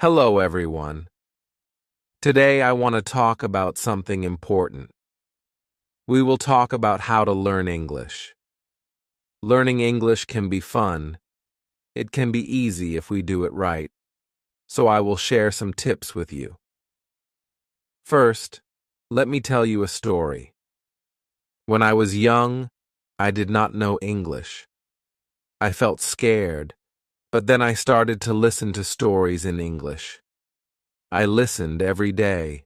Hello, everyone. Today I want to talk about something important. We will talk about how to learn English. Learning English can be fun. It can be easy if we do it right. So I will share some tips with you. First, let me tell you a story. When I was young, I did not know English. I felt scared, but then I started to listen to stories in English. I listened every day.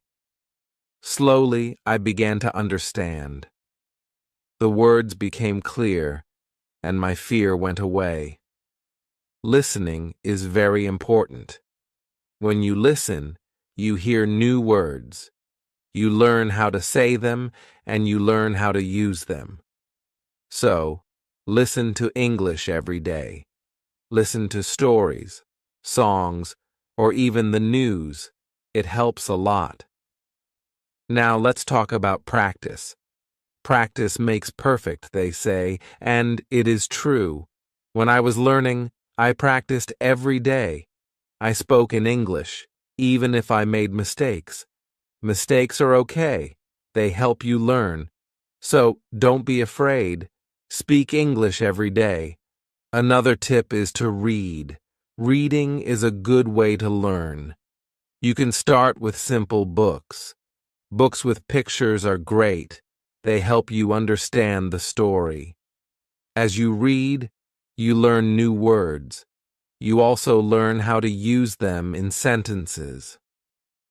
Slowly, I began to understand. The words became clear, and my fear went away. Listening is very important. When you listen, you hear new words. You learn how to say them, and you learn how to use them. So, listen to English every day. Listen to stories, songs, or even the news. It helps a lot. Now let's talk about practice. Practice makes perfect, they say, and it is true. When I was learning, I practiced every day. I spoke in English, even if I made mistakes. Mistakes are okay. They help you learn. So don't be afraid. Speak English every day. Another tip is to read. Reading is a good way to learn. You can start with simple books. Books with pictures are great. They help you understand the story. As you read, you learn new words. You also learn how to use them in sentences.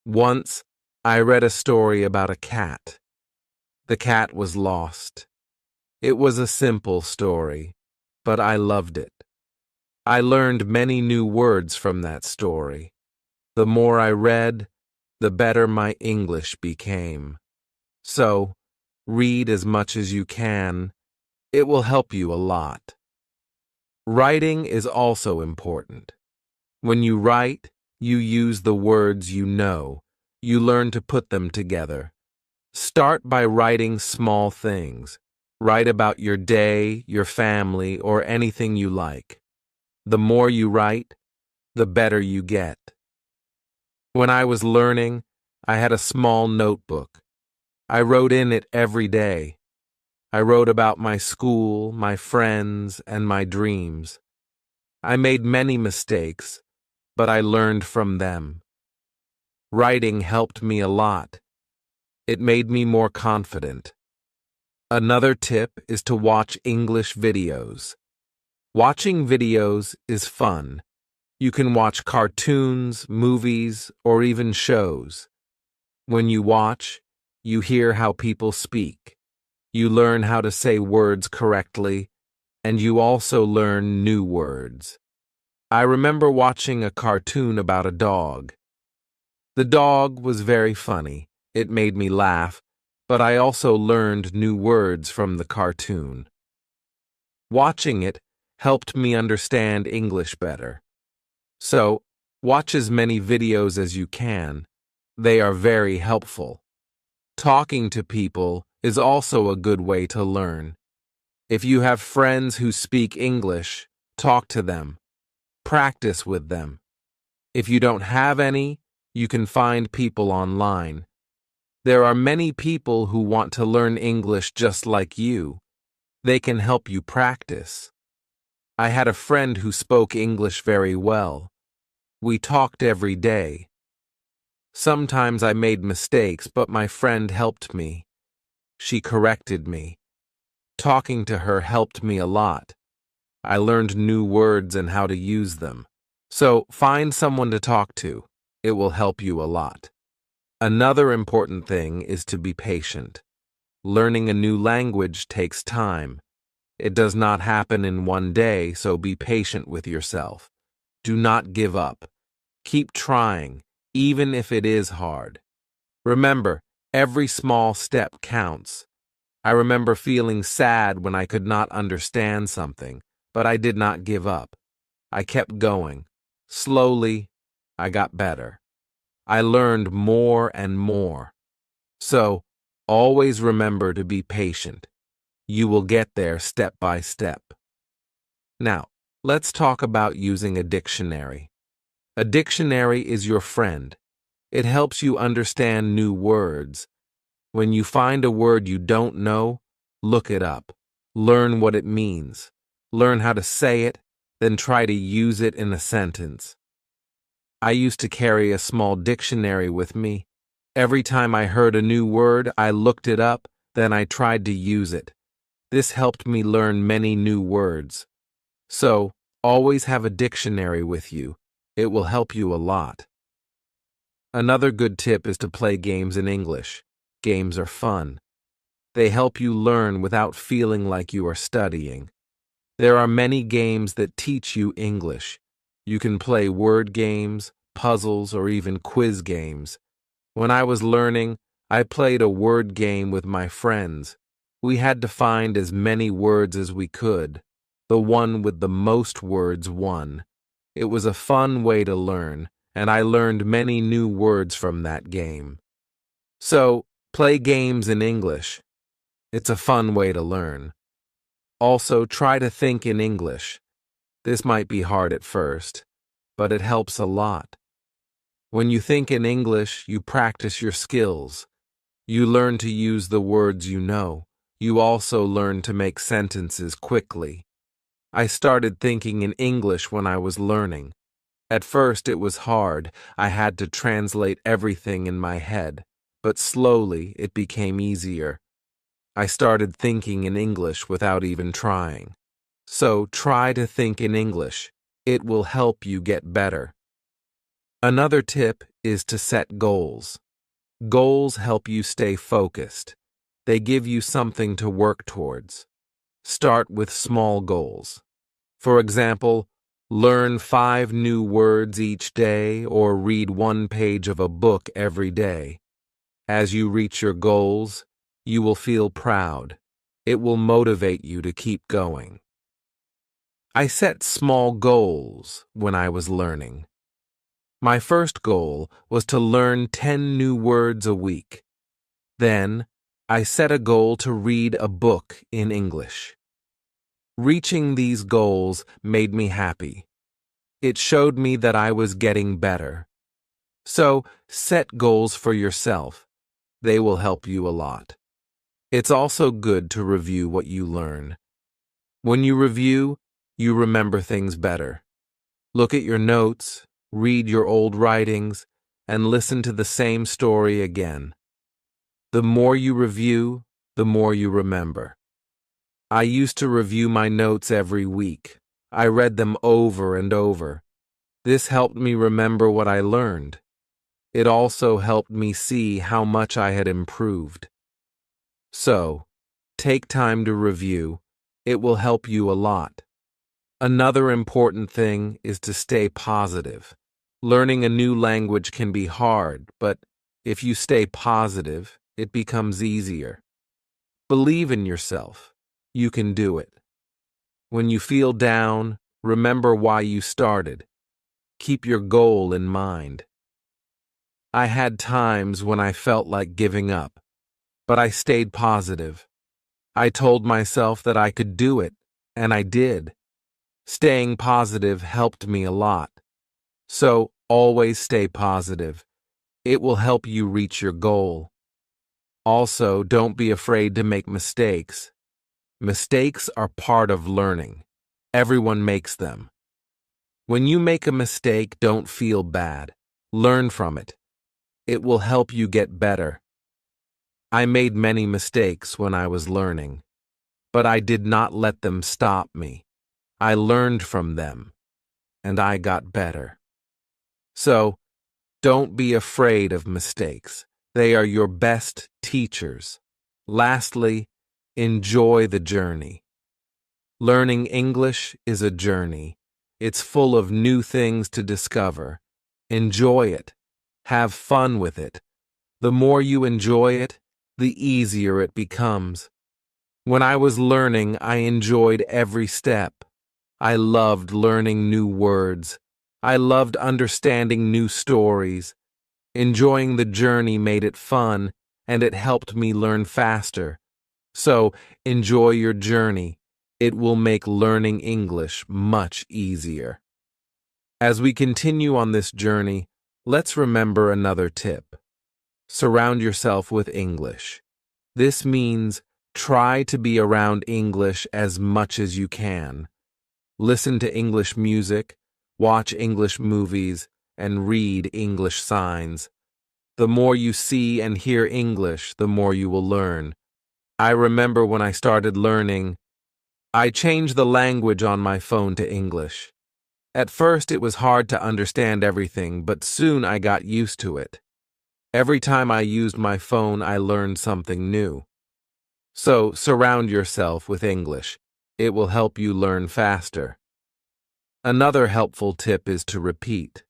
Once, I read a story about a cat. The cat was lost. It was a simple story, but I loved it. I learned many new words from that story. The more I read, the better my English became. So, read as much as you can. It will help you a lot. Writing is also important. When you write, you use the words you know. You learn to put them together. Start by writing small things. Write about your day, your family, or anything you like. The more you write, the better you get. When I was learning, I had a small notebook. I wrote in it every day. I wrote about my school, my friends, and my dreams. I made many mistakes, but I learned from them. Writing helped me a lot. It made me more confident. Another tip is to watch English videos. Watching videos is fun. You can watch cartoons, movies, or even shows. When you watch, you hear how people speak. You learn how to say words correctly, and you also learn new words. I remember watching a cartoon about a dog. The dog was very funny. It made me laugh, but I also learned new words from the cartoon. Watching it helped me understand English better. So, watch as many videos as you can. They are very helpful. Talking to people is also a good way to learn. If you have friends who speak English, talk to them. Practice with them. If you don't have any, you can find people online. There are many people who want to learn English just like you. They can help you practice. I had a friend who spoke English very well. We talked every day. Sometimes I made mistakes, but my friend helped me. She corrected me. Talking to her helped me a lot. I learned new words and how to use them. So find someone to talk to. It will help you a lot. Another important thing is to be patient. Learning a new language takes time. It does not happen in one day, so be patient with yourself. Do not give up. Keep trying, even if it is hard. Remember, every small step counts. I remember feeling sad when I could not understand something, but I did not give up. I kept going. Slowly, I got better. I learned more and more. So, always remember to be patient. You will get there step by step. Now, let's talk about using a dictionary. A dictionary is your friend. It helps you understand new words. When you find a word you don't know, look it up. Learn what it means. Learn how to say it, then try to use it in a sentence. I used to carry a small dictionary with me. Every time I heard a new word, I looked it up, then I tried to use it. This helped me learn many new words. So, always have a dictionary with you. It will help you a lot. Another good tip is to play games in English. Games are fun. They help you learn without feeling like you are studying. There are many games that teach you English. You can play word games, puzzles, or even quiz games. When I was learning, I played a word game with my friends. We had to find as many words as we could. The one with the most words won. It was a fun way to learn, and I learned many new words from that game. So, play games in English. It's a fun way to learn. Also, try to think in English. This might be hard at first, but it helps a lot. When you think in English, you practice your skills. You learn to use the words you know. You also learn to make sentences quickly. I started thinking in English when I was learning. At first it was hard. I had to translate everything in my head, but slowly it became easier. I started thinking in English without even trying. So try to think in English. It will help you get better. Another tip is to set goals. Goals help you stay focused. They give you something to work towards. Start with small goals. For example, learn 5 new words each day or read 1 page of a book every day. As you reach your goals, you will feel proud. It will motivate you to keep going. I set small goals when I was learning. My first goal was to learn 10 new words a week. Then, I set a goal to read a book in English. Reaching these goals made me happy. It showed me that I was getting better. So, set goals for yourself. They will help you a lot. It's also good to review what you learn. When you review, you remember things better. Look at your notes, read your old writings, and listen to the same story again. The more you review, the more you remember. I used to review my notes every week. I read them over and over. This helped me remember what I learned. It also helped me see how much I had improved. So, take time to review. It will help you a lot. Another important thing is to stay positive. Learning a new language can be hard, but if you stay positive, it becomes easier. Believe in yourself. You can do it. When you feel down, remember why you started. Keep your goal in mind. I had times when I felt like giving up, but I stayed positive. I told myself that I could do it, and I did. Staying positive helped me a lot. So, always stay positive. It will help you reach your goal. Also, don't be afraid to make mistakes. Mistakes are part of learning. Everyone makes them. When you make a mistake, don't feel bad. Learn from it. It will help you get better. I made many mistakes when I was learning, but I did not let them stop me. I learned from them, and I got better. So, don't be afraid of mistakes. They are your best teachers. Lastly, enjoy the journey. Learning English is a journey. It's full of new things to discover. Enjoy it. Have fun with it. The more you enjoy it, the easier it becomes. When I was learning, I enjoyed every step. I loved learning new words. I loved understanding new stories. Enjoying the journey made it fun, and it helped me learn faster. So, enjoy your journey. It will make learning English much easier. As we continue on this journey, let's remember another tip. Surround yourself with English. This means try to be around English as much as you can. Listen to English music, watch English movies, and read English signs. The more you see and hear English, the more you will learn. I remember when I started learning, I changed the language on my phone to English. At first, it was hard to understand everything, but soon I got used to it. Every time I used my phone, I learned something new. So, surround yourself with English. It will help you learn faster. Another helpful tip is to repeat.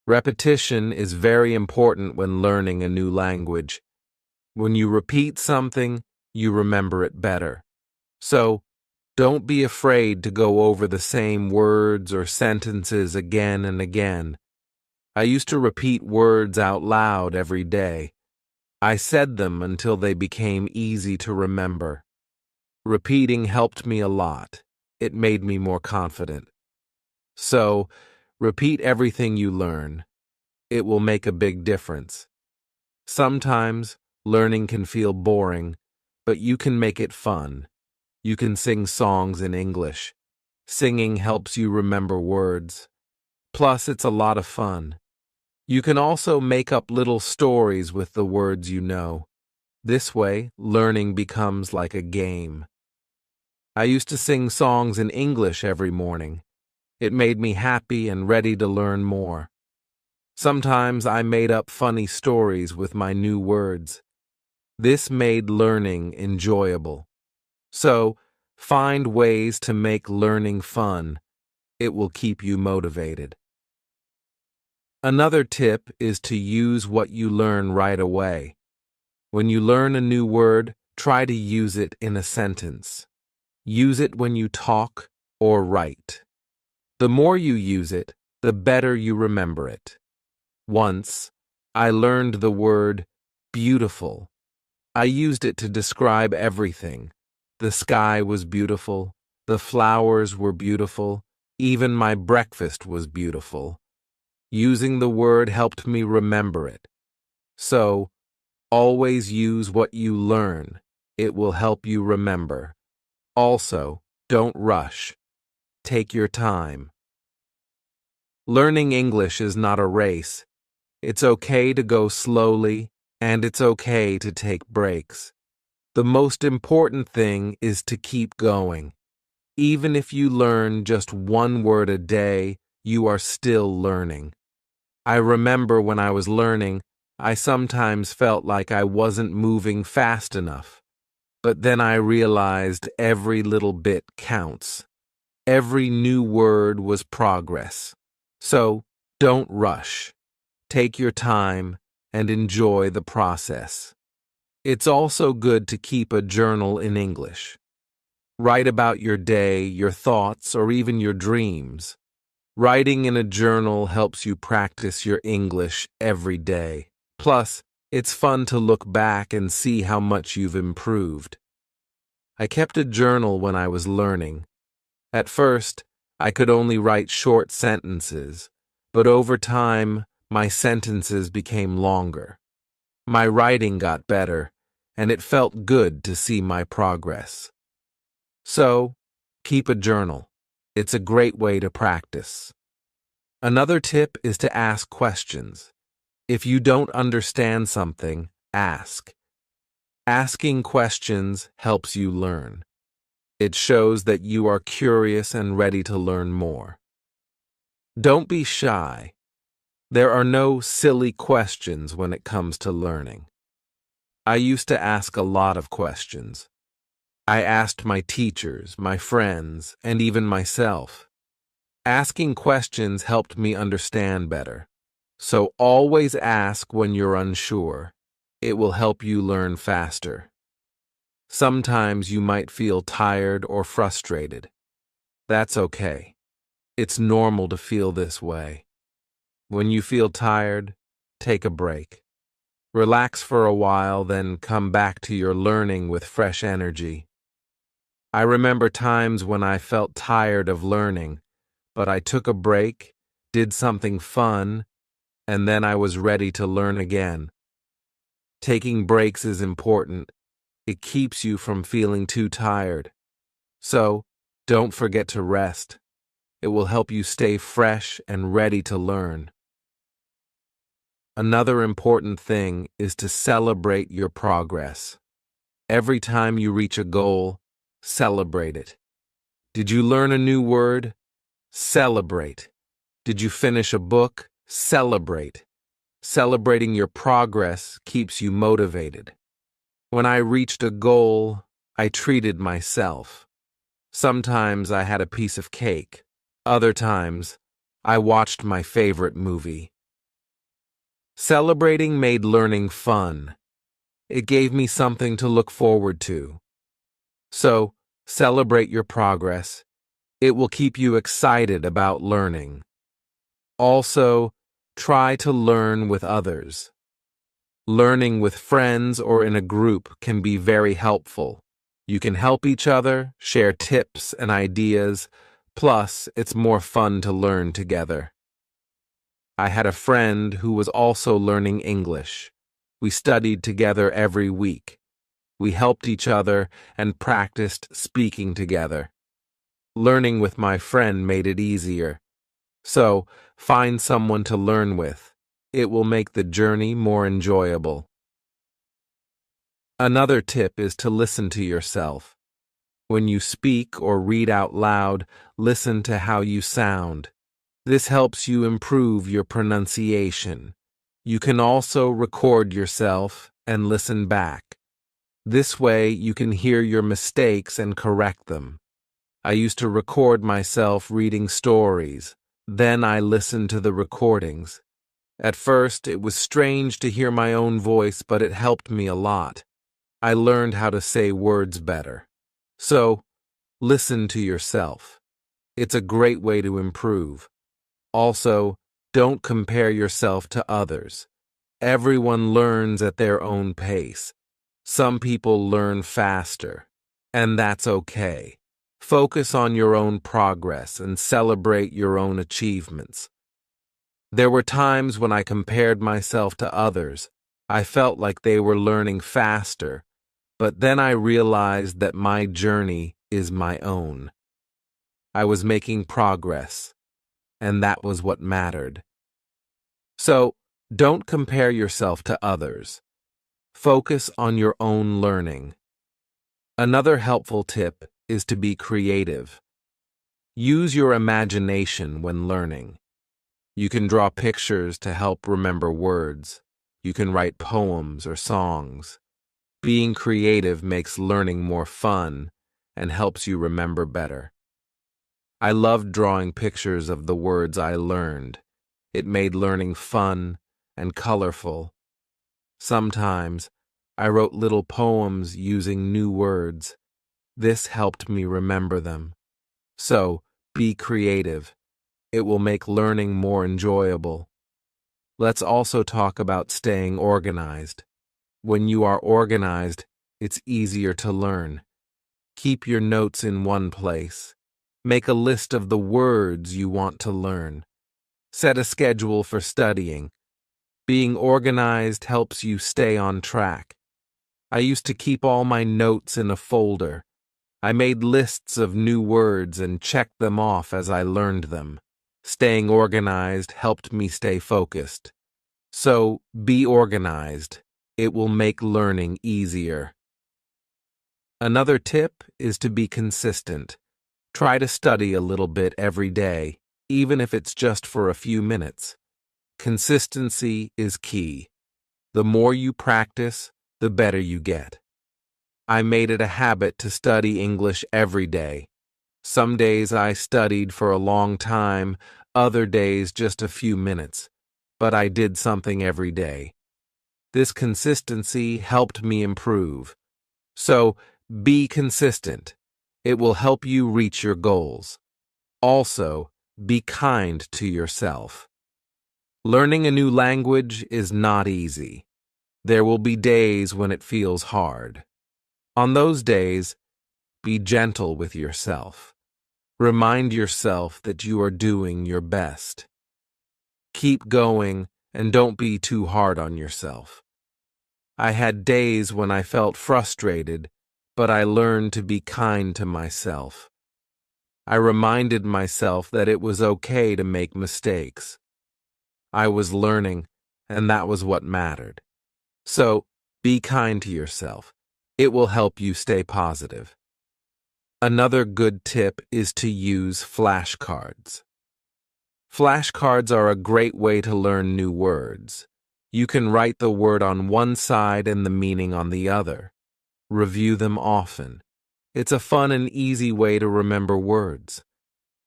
Repetition is very important when learning a new language. When you repeat something, you remember it better. So, don't be afraid to go over the same words or sentences again and again. I used to repeat words out loud every day. I said them until they became easy to remember. Repeating helped me a lot. It made me more confident. So, repeat everything you learn. It will make a big difference. Sometimes, learning can feel boring, but you can make it fun. You can sing songs in English. Singing helps you remember words. Plus, it's a lot of fun. You can also make up little stories with the words you know. This way, learning becomes like a game. I used to sing songs in English every morning. It made me happy and ready to learn more. Sometimes I made up funny stories with my new words. This made learning enjoyable. So, find ways to make learning fun. It will keep you motivated. Another tip is to use what you learn right away. When you learn a new word, try to use it in a sentence. Use it when you talk or write. The more you use it, the better you remember it. Once, I learned the word beautiful. I used it to describe everything. The sky was beautiful, the flowers were beautiful, even my breakfast was beautiful. Using the word helped me remember it. So, always use what you learn. It will help you remember. Also, don't rush. Take your time. Learning English is not a race. It's okay to go slowly, and it's okay to take breaks. The most important thing is to keep going. Even if you learn just one word a day, you are still learning. I remember when I was learning, I sometimes felt like I wasn't moving fast enough. But then I realized every little bit counts. Every new word was progress. So, don't rush. Take your time and enjoy the process. It's also good to keep a journal in English. Write about your day, your thoughts, or even your dreams. Writing in a journal helps you practice your English every day. Plus, it's fun to look back and see how much you've improved. I kept a journal when I was learning. At first, I could only write short sentences, but over time, my sentences became longer. My writing got better, and it felt good to see my progress. So, keep a journal. It's a great way to practice. Another tip is to ask questions. If you don't understand something, ask. Asking questions helps you learn. It shows that you are curious and ready to learn more. Don't be shy. There are no silly questions when it comes to learning. I used to ask a lot of questions. I asked my teachers, my friends, and even myself. Asking questions helped me understand better. So always ask when you're unsure. It will help you learn faster. Sometimes you might feel tired or frustrated. That's okay. It's normal to feel this way. When you feel tired, take a break. Relax for a while, then come back to your learning with fresh energy. I remember times when I felt tired of learning, but I took a break did something fun, and then I was ready to learn again. Taking breaks is important. It keeps you from feeling too tired. So, don't forget to rest. It will help you stay fresh and ready to learn. Another important thing is to celebrate your progress. Every time you reach a goal, celebrate it. Did you learn a new word? Celebrate. Did you finish a book? Celebrate. Celebrating your progress keeps you motivated. When I reached a goal, I treated myself. Sometimes I had a piece of cake. Other times, I watched my favorite movie. Celebrating made learning fun. It gave me something to look forward to. So, celebrate your progress. It will keep you excited about learning. Also, try to learn with others. Learning with friends or in a group can be very helpful. You can help each other, share tips and ideas, plus it's more fun to learn together. I had a friend who was also learning English. We studied together every week. We helped each other and practiced speaking together. Learning with my friend made it easier. So, find someone to learn with. It will make the journey more enjoyable. Another tip is to listen to yourself. When you speak or read out loud, listen to how you sound. This helps you improve your pronunciation. You can also record yourself and listen back. This way, you can hear your mistakes and correct them. I used to record myself reading stories. Then I listened to the recordings. At first, it was strange to hear my own voice, but it helped me a lot. I learned how to say words better. So, listen to yourself. It's a great way to improve. Also, don't compare yourself to others. Everyone learns at their own pace. Some people learn faster, and that's okay. Focus on your own progress and celebrate your own achievements. There were times when I compared myself to others. I felt like they were learning faster, but then I realized that my journey is my own. I was making progress, and that was what mattered. So, don't compare yourself to others. Focus on your own learning. Another helpful tip is to be creative. Use your imagination when learning. You can draw pictures to help remember words. You can write poems or songs. Being creative makes learning more fun and helps you remember better. I loved drawing pictures of the words I learned. It made learning fun and colorful. Sometimes, I wrote little poems using new words. This helped me remember them. So, be creative. It will make learning more enjoyable. Let's also talk about staying organized. When you are organized, it's easier to learn. Keep your notes in one place. Make a list of the words you want to learn. Set a schedule for studying. Being organized helps you stay on track. I used to keep all my notes in a folder. I made lists of new words and checked them off as I learned them. Staying organized helped me stay focused. So, be organized. It will make learning easier. Another tip is to be consistent. Try to study a little bit every day, even if it's just for a few minutes. Consistency is key. The more you practice, the better you get. I made it a habit to study English every day. Some days I studied for a long time, other days just a few minutes, but I did something every day. This consistency helped me improve. So, be consistent. It will help you reach your goals. Also, be kind to yourself. Learning a new language is not easy. There will be days when it feels hard. On those days, be gentle with yourself. Remind yourself that you are doing your best. Keep going and don't be too hard on yourself. I had days when I felt frustrated, but I learned to be kind to myself. I reminded myself that it was okay to make mistakes. I was learning, and that was what mattered. So, be kind to yourself. It will help you stay positive. Another good tip is to use flashcards. Flashcards are a great way to learn new words. You can write the word on one side and the meaning on the other. Review them often. It's a fun and easy way to remember words.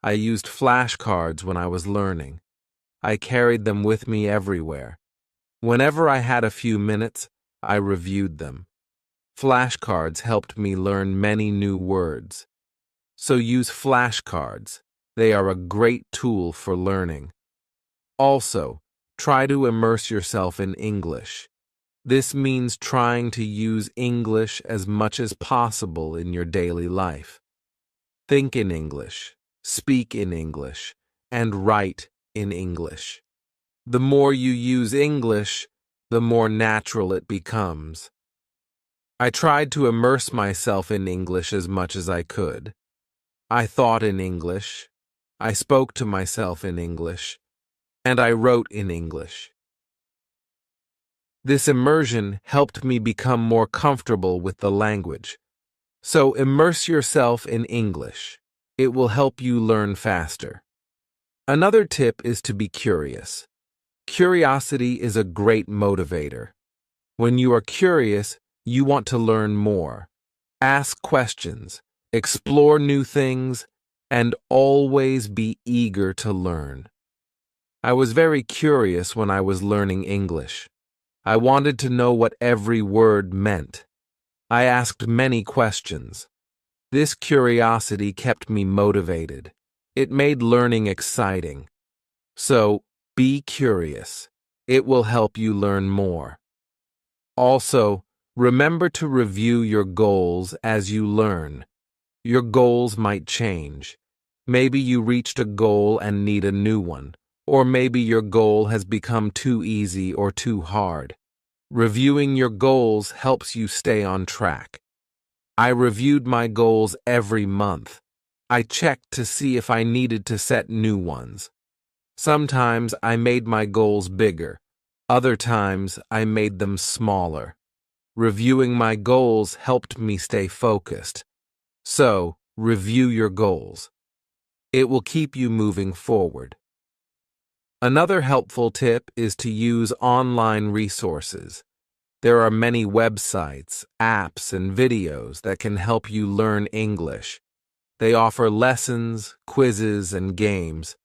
I used flashcards when I was learning. I carried them with me everywhere. Whenever I had a few minutes, I reviewed them. Flashcards helped me learn many new words. So use flashcards. They are a great tool for learning. Also, try to immerse yourself in English. This means trying to use English as much as possible in your daily life. Think in English, speak in English, and write in English. The more you use English, the more natural it becomes. I tried to immerse myself in English as much as I could. I thought in English, I spoke to myself in English, and I wrote in English. This immersion helped me become more comfortable with the language. So immerse yourself in English. It will help you learn faster. Another tip is to be curious. Curiosity is a great motivator. When you are curious, you want to learn more. Ask questions, explore new things, and always be eager to learn. I was very curious when I was learning English. I wanted to know what every word meant. I asked many questions. This curiosity kept me motivated. It made learning exciting. So, be curious. It will help you learn more. Also, remember to review your goals as you learn. Your goals might change. Maybe you reached a goal and need a new one, or maybe your goal has become too easy or too hard. Reviewing your goals helps you stay on track. I reviewed my goals every month. I checked to see if I needed to set new ones. Sometimes I made my goals bigger. Other times I made them smaller. Reviewing my goals helped me stay focused. So, review your goals. It will keep you moving forward. Another helpful tip is to use online resources. There are many websites, apps, and videos that can help you learn English. They offer lessons, quizzes, and games.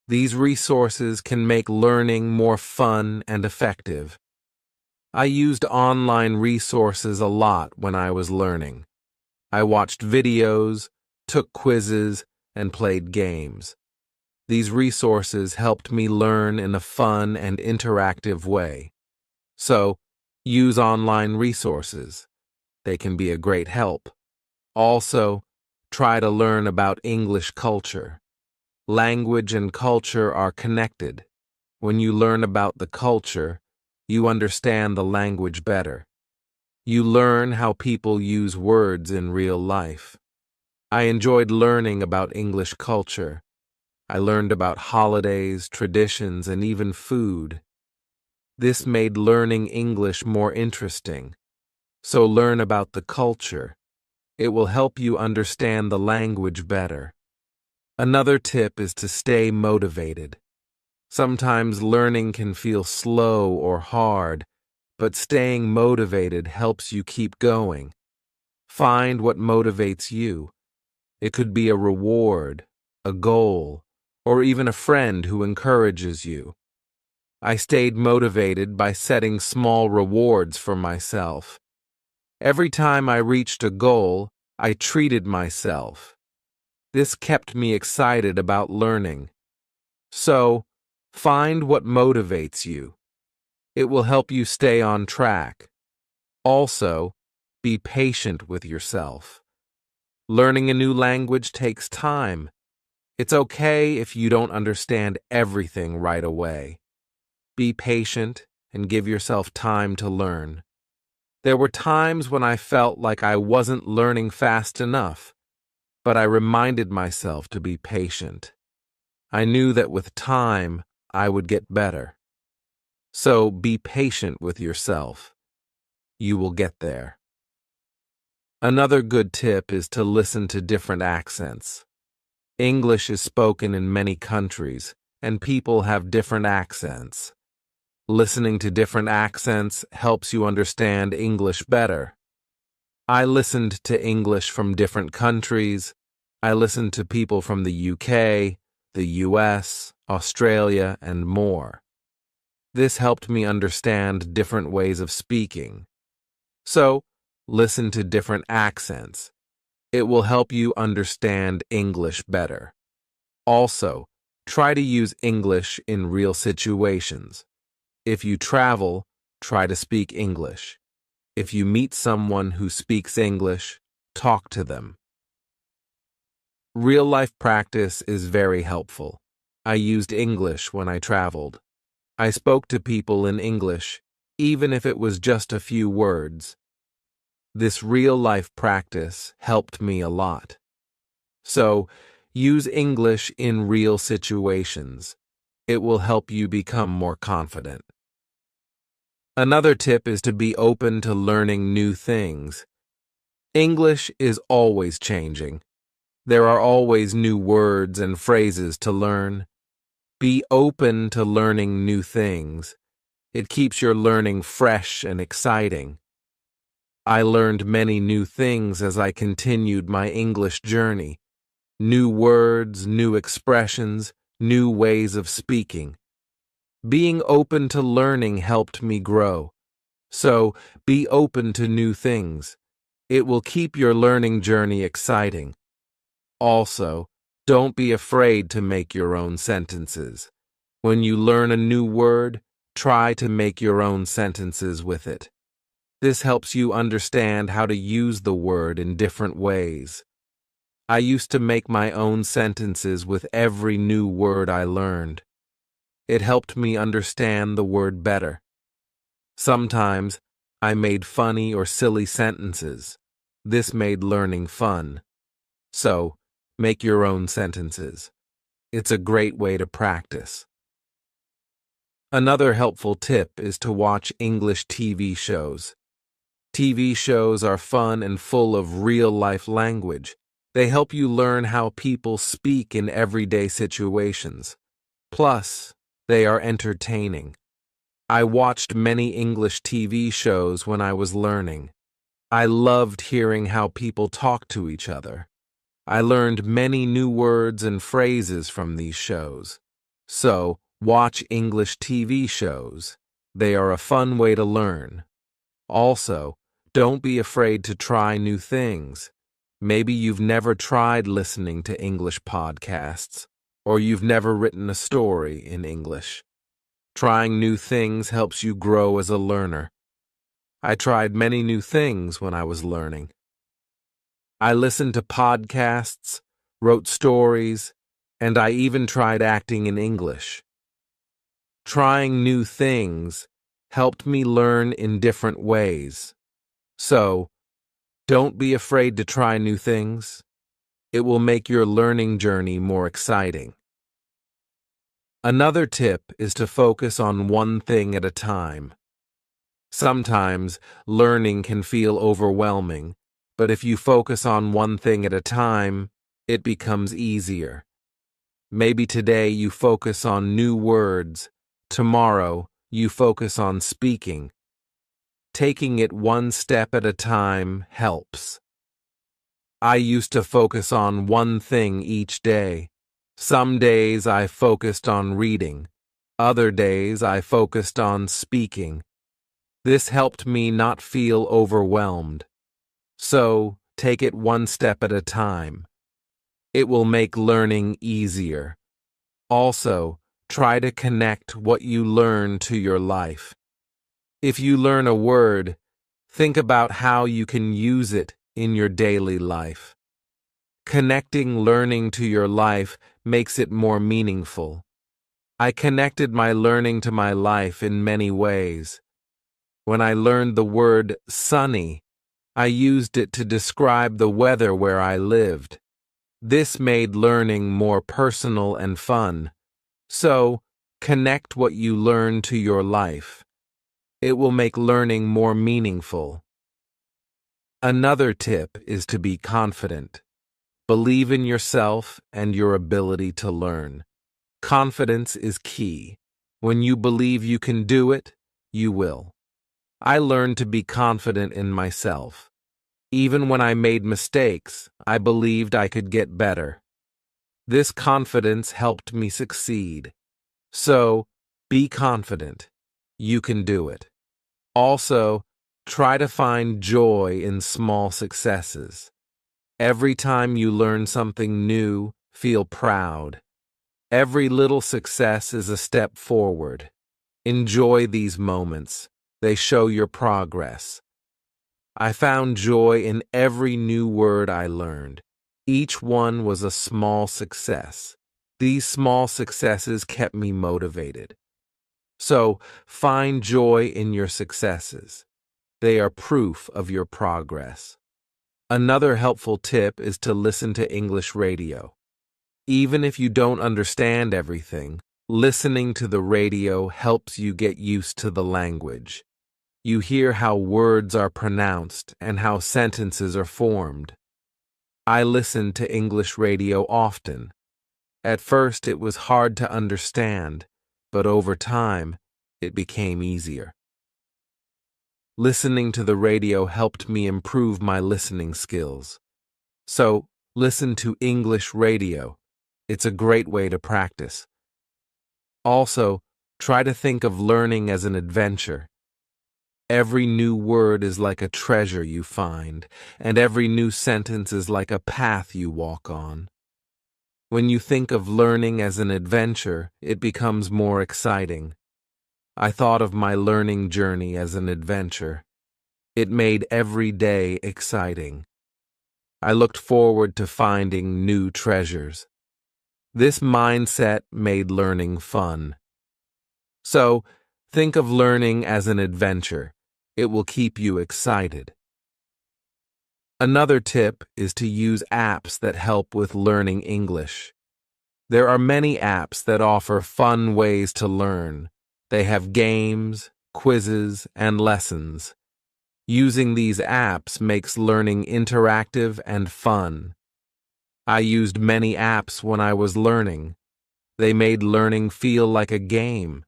These resources can make learning more fun and effective. I used online resources a lot when I was learning. I watched videos, took quizzes, and played games. These resources helped me learn in a fun and interactive way. So, use online resources. They can be a great help. Also, try to learn about English culture. Language and culture are connected. When you learn about the culture, you understand the language better. You learn how people use words in real life. I enjoyed learning about English culture. I learned about holidays, traditions, and even food. This made learning English more interesting. So learn about the culture. It will help you understand the language better. Another tip is to stay motivated. Sometimes learning can feel slow or hard, but staying motivated helps you keep going. Find what motivates you. It could be a reward, a goal, or even a friend who encourages you. I stayed motivated by setting small rewards for myself. Every time I reached a goal, I treated myself. This kept me excited about learning. So, find what motivates you. It will help you stay on track. Also, be patient with yourself. Learning a new language takes time. It's okay if you don't understand everything right away. Be patient and give yourself time to learn. There were times when I felt like I wasn't learning fast enough, but I reminded myself to be patient. I knew that with time, I would get better. So be patient with yourself. You will get there. Another good tip is to listen to different accents. English is spoken in many countries, and people have different accents. Listening to different accents helps you understand English better. I listened to English from different countries. I listened to people from the UK, the US, Australia, and more. This helped me understand different ways of speaking. So, listen to different accents. It will help you understand English better. Also, try to use English in real situations. If you travel, try to speak English. If you meet someone who speaks English, talk to them. Real-life practice is very helpful. I used English when I traveled. I spoke to people in English, even if it was just a few words. This real-life practice helped me a lot. So, use English in real situations. It will help you become more confident. Another tip is to be open to learning new things. English is always changing. There are always new words and phrases to learn. Be open to learning new things. It keeps your learning fresh and exciting. I learned many new things as I continued my English journey. New words, new expressions, new ways of speaking. Being open to learning helped me grow. So, be open to new things. It will keep your learning journey exciting. Also, don't be afraid to make your own sentences. When you learn a new word, try to make your own sentences with it. This helps you understand how to use the word in different ways. I used to make my own sentences with every new word I learned. It helped me understand the word better. Sometimes, I made funny or silly sentences. This made learning fun. So, make your own sentences. It's a great way to practice. Another helpful tip is to watch English TV shows. TV shows are fun and full of real-life language. They help you learn how people speak in everyday situations. Plus, they are entertaining. I watched many English TV shows when I was learning. I loved hearing how people talk to each other. I learned many new words and phrases from these shows. So, watch English TV shows. They are a fun way to learn. Also, don't be afraid to try new things. Maybe you've never tried listening to English podcasts, or you've never written a story in English. Trying new things helps you grow as a learner. I tried many new things when I was learning. I listened to podcasts, wrote stories, and I even tried acting in English. Trying new things helped me learn in different ways. So, don't be afraid to try new things. It will make your learning journey more exciting. Another tip is to focus on one thing at a time. Sometimes, learning can feel overwhelming, but if you focus on one thing at a time, it becomes easier. Maybe today you focus on new words. Tomorrow, you focus on speaking. Taking it one step at a time helps. I used to focus on one thing each day. Some days I focused on reading. Other days I focused on speaking. This helped me not feel overwhelmed. So, take it one step at a time. It will make learning easier. Also, try to connect what you learn to your life. If you learn a word, think about how you can use it in your daily life. Connecting learning to your life makes it more meaningful. I connected my learning to my life in many ways. When I learned the word sunny, I used it to describe the weather where I lived. This made learning more personal and fun. So, connect what you learn to your life. It will make learning more meaningful. Another tip is to be confident. Believe in yourself and your ability to learn. Confidence is key. When you believe you can do it, you will. I learned to be confident in myself. Even when I made mistakes, I believed I could get better. This confidence helped me succeed. So, be confident. You can do it. Also, try to find joy in small successes. Every time you learn something new, feel proud. Every little success is a step forward. Enjoy these moments. They show your progress. I found joy in every new word I learned. Each one was a small success. These small successes kept me motivated. So, find joy in your successes. They are proof of your progress. Another helpful tip is to listen to English radio. Even if you don't understand everything, listening to the radio helps you get used to the language. You hear how words are pronounced and how sentences are formed. I listened to English radio often. At first, it was hard to understand, but over time, it became easier. Listening to the radio helped me improve my listening skills. So, listen to English radio. It's a great way to practice. Also, try to think of learning as an adventure. Every new word is like a treasure you find, and every new sentence is like a path you walk on. When you think of learning as an adventure, it becomes more exciting. I thought of my learning journey as an adventure. It made every day exciting. I looked forward to finding new treasures. This mindset made learning fun. So, think of learning as an adventure. It will keep you excited. Another tip is to use apps that help with learning English. There are many apps that offer fun ways to learn. They have games, quizzes, and lessons. Using these apps makes learning interactive and fun. I used many apps when I was learning. They made learning feel like a game.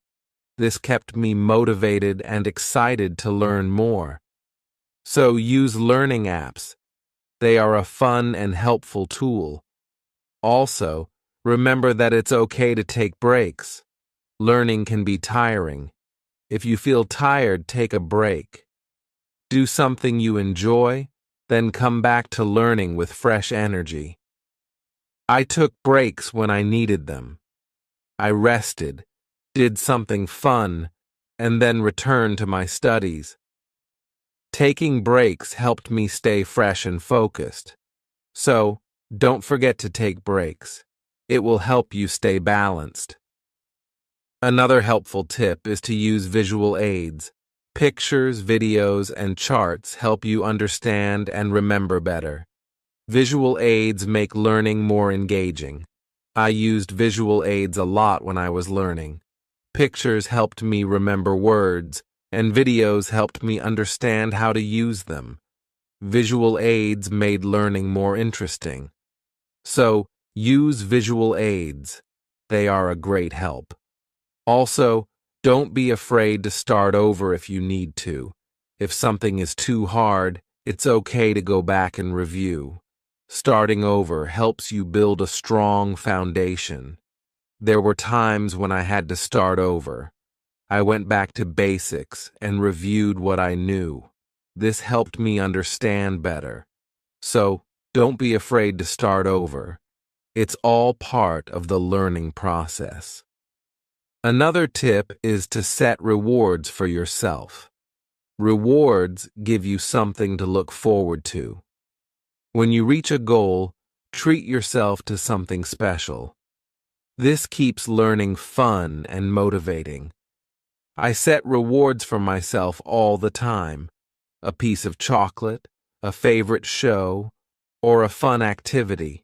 This kept me motivated and excited to learn more. So use learning apps. They are a fun and helpful tool. Also, remember that it's okay to take breaks. Learning can be tiring. If you feel tired, take a break. Do something you enjoy, then come back to learning with fresh energy. I took breaks when I needed them. I rested, did something fun, and then returned to my studies. Taking breaks helped me stay fresh and focused. So, don't forget to take breaks. It will help you stay balanced. Another helpful tip is to use visual aids. Pictures, videos, and charts help you understand and remember better. Visual aids make learning more engaging. I used visual aids a lot when I was learning. Pictures helped me remember words, and videos helped me understand how to use them. Visual aids made learning more interesting. So, use visual aids. They are a great help. Also, don't be afraid to start over if you need to. If something is too hard, it's okay to go back and review. Starting over helps you build a strong foundation. There were times when I had to start over. I went back to basics and reviewed what I knew. This helped me understand better. So, don't be afraid to start over. It's all part of the learning process. Another tip is to set rewards for yourself. Rewards give you something to look forward to. When you reach a goal, treat yourself to something special. This keeps learning fun and motivating. I set rewards for myself all the time: a piece of chocolate, a favorite show, or a fun activity.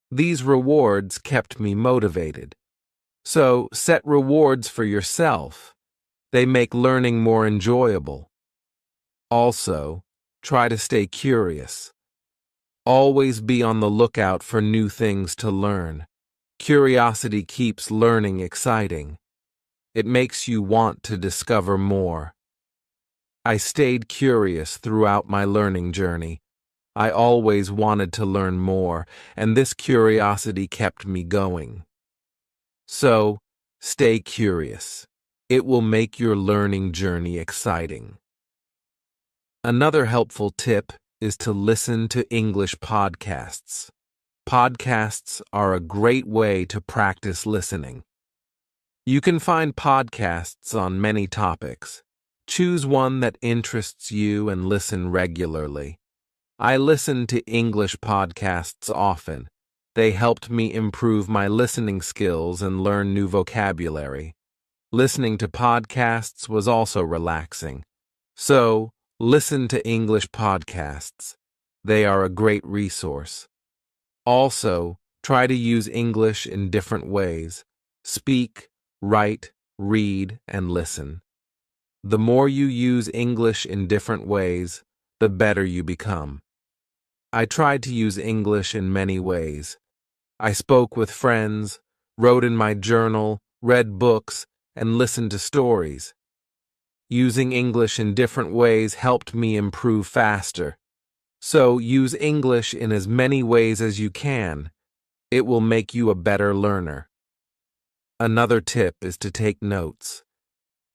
These rewards kept me motivated. So set rewards for yourself. They make learning more enjoyable. Also, try to stay curious. Always be on the lookout for new things to learn. Curiosity keeps learning exciting. It makes you want to discover more. I stayed curious throughout my learning journey. I always wanted to learn more, and this curiosity kept me going. So, stay curious. It will make your learning journey exciting. Another helpful tip is to listen to English podcasts. Podcasts are a great way to practice listening. You can find podcasts on many topics. Choose one that interests you and listen regularly. I listen to English podcasts often. They helped me improve my listening skills and learn new vocabulary. Listening to podcasts was also relaxing. So, listen to English podcasts. They are a great resource. Also, try to use English in different ways. Speak, write, read, and listen. The more you use English in different ways, the better you become. I tried to use English in many ways. I spoke with friends, wrote in my journal, read books, and listened to stories. Using English in different ways helped me improve faster. So use English in as many ways as you can. It will make you a better learner. Another tip is to take notes.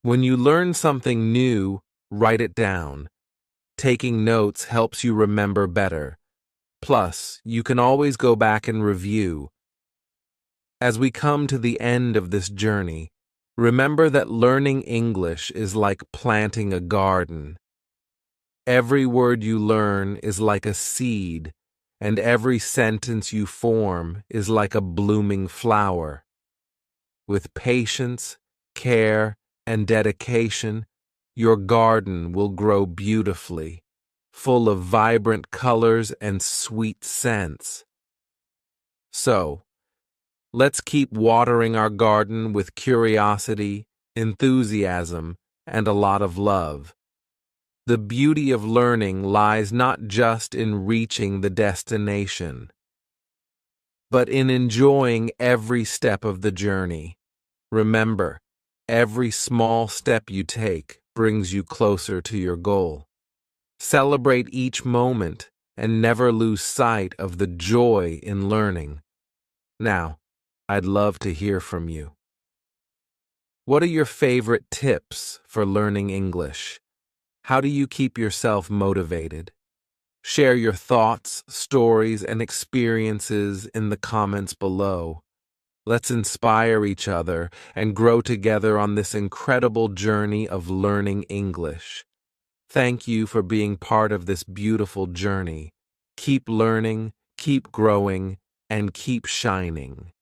When you learn something new, write it down. Taking notes helps you remember better. Plus, you can always go back and review. As we come to the end of this journey, remember that learning English is like planting a garden. Every word you learn is like a seed, and every sentence you form is like a blooming flower. With patience, care, and dedication, your garden will grow beautifully, full of vibrant colors and sweet scents. So, let's keep watering our garden with curiosity, enthusiasm, and a lot of love. The beauty of learning lies not just in reaching the destination, but in enjoying every step of the journey. Remember, every small step you take brings you closer to your goal. Celebrate each moment and never lose sight of the joy in learning. Now, I'd love to hear from you. What are your favorite tips for learning English? How do you keep yourself motivated? Share your thoughts, stories, and experiences in the comments below. Let's inspire each other and grow together on this incredible journey of learning English. Thank you for being part of this beautiful journey. Keep learning, keep growing, and keep shining.